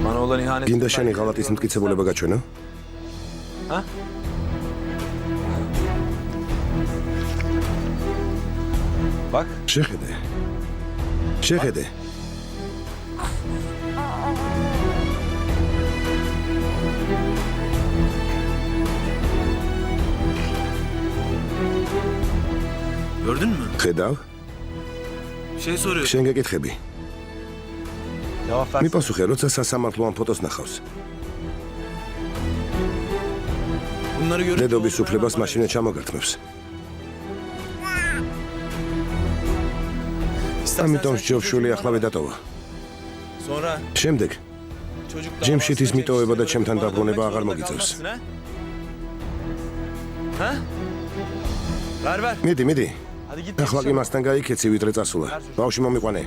მანოლანი ჰანის გინდა შენი ღალატის მტკიცებულება გაჩვენო? ჰა? ბაკ? შეხედე. Gördün mü? ხედავ? Şey soruyor. შენ გეკითხები. ჯავაბ არ მიპასუხე, როცა სასამართლოan ფოტოს ნახავს. Bunları görünce დედობის უფლებას მაშინაც ჩამოგართმევს. ამიტომ ჯობშვილი ახლავე დატოვა. Sonra შემდეგ çocuk ჯიმში ის მიტოვება და ჩემთან დაბრუნება აღარ მოგიწევს. Ha? Ver ver. მიდი. ადი გით ახლა კი მასთან გაიქეცი, ვიდრე წასულა. ბავშვი მომიყვანე.